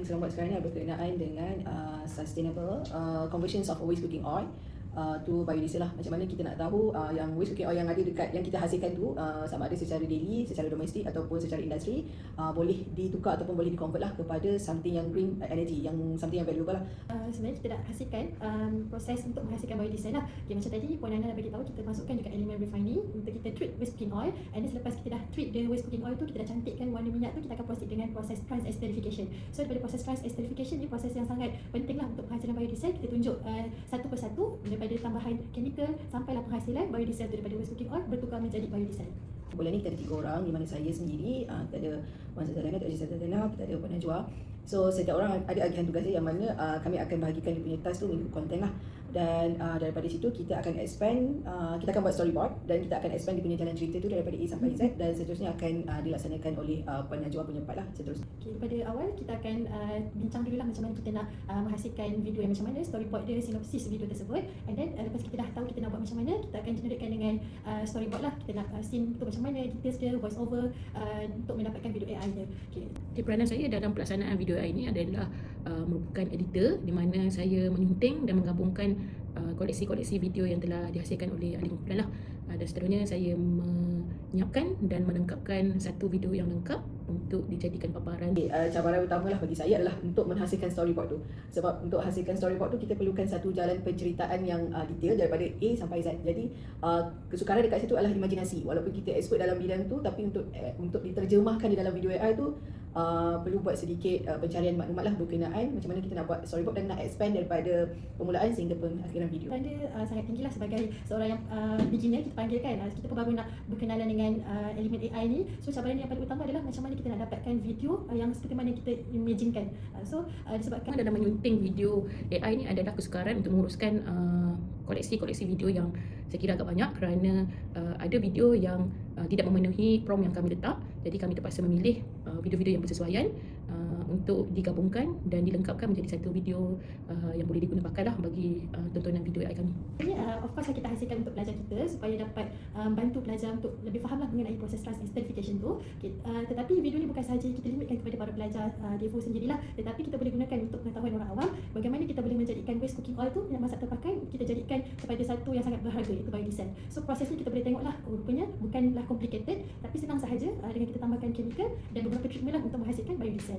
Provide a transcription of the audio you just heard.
yang sedang buat sekarang ni berkenaan dengan sustainable conversions of waste cooking oil to biodiesel lah. Macam mana kita nak tahu yang waste cooking oil yang ada dekat yang kita hasilkan tu sama ada secara daily, secara domestik ataupun secara industri boleh ditukar ataupun boleh di-convert lah kepada something yang green energy, yang something yang valuable lah. Sebenarnya kita dah hasilkan proses untuk menghasilkan biodiesel lah. Okay, macam tadi Puan Nana dah bagi tahu, kita masukkan juga elemen refining untuk kita treat waste cooking oil, and then selepas kita dah treat the waste cooking oil tu, kita dah cantikkan warna minyak tu, kita akan proceed dengan proses trans-esterification. So daripada proses trans-esterification ni proses yang sangat penting lah untuk penghasilan biodiesel. Kita tunjuk satu persatu daripada tambahan chemical sampailah penghasilan biodiesel tu daripada waste cooking oil bertukar menjadi biodiesel. Bulan ni kita ada 3 orang, di mana saya sendiri, kita ada Wan Zazalana, Tok Haji Zazalana, kita ada Puan Najwa. So setiap orang ada agihan tugasnya yang mana kami akan bahagikan dia punya task tu mengikut konten lah. Dan daripada situ kita akan expand, kita akan buat storyboard dan kita akan expand dia punya jalan cerita tu daripada A sampai Z, dan seterusnya akan dilaksanakan oleh Puan Najwa punya part lah seterusnya. Okay, pada awal kita akan bincang dulu lah macam mana kita nak menghasilkan video yang macam mana, storyboard dia, sinopsis video tersebut, and then lepas kita dah tahu kita nak buat macam mana, kita akan generatekan dengan storyboard lah. Kita nak scene tu macam mana, details dia, voice over untuk mendapatkan video AI dia. Okay, peranan saya dalam pelaksanaan video AI ini adalah merupakan editor, di mana saya menyunting dan menggabungkan koleksi-koleksi video yang telah dihasilkan oleh ahli kumpulan lah. Dan seterusnya saya menyiapkan dan melengkapkan satu video yang lengkap untuk dijadikan paparan. Cabaran utama lah bagi saya adalah untuk menghasilkan storyboard tu. Sebab untuk hasilkan storyboard tu kita perlukan satu jalan penceritaan yang detail daripada A sampai Z. Jadi kesukaran dekat situ adalah imajinasi. Walaupun kita expert dalam bidang tu, tapi untuk diterjemahkan di dalam video AI tu perlu buat sedikit pencarian maklumat lah berkenaan macam mana kita nak buat storyboard dan nak expand daripada permulaan sehingga pengakhiran video. Dia sangat tinggi lah sebagai seorang yang beginner, kita panggil kan. Kita pun baru nak berkenalan dengan elemen AI ni. So cabaran yang paling utama adalah macam mana kita nak dapatkan video yang seperti mana kita imaginkan. So disebabkan dalam menyunting video AI ni adalah kesukaran untuk menguruskan koleksi-koleksi video yang saya kira agak banyak, kerana ada video yang tidak memenuhi prompt yang kami letak. Jadi kami terpaksa memilih video-video yang bersesuaian untuk digabungkan dan dilengkapkan menjadi satu video yang boleh diguna pakai lah bagi tontonan video AI kami. Of course kita hasilkan untuk pelajar kita supaya dapat bantu pelajar untuk lebih faham lah mengenai proses trans-esterification tu. Tetapi video ni bukan sahaja kita limitkan kepada para pelajar DEVO sendirilah, tetapi kita boleh gunakan untuk pengetahuan orang awam bagaimana kita boleh menjadikan waste cooking oil tu yang masa terpakai kita jadikan kepada satu yang sangat berharga, iaitu biodiesel. So proses ni kita boleh tengok lah, rupanya bukanlah complicated, tapi senang sahaja dengan kita tambahkan chemical dan beberapa treatment lah untuk menghasilkan biodiesel.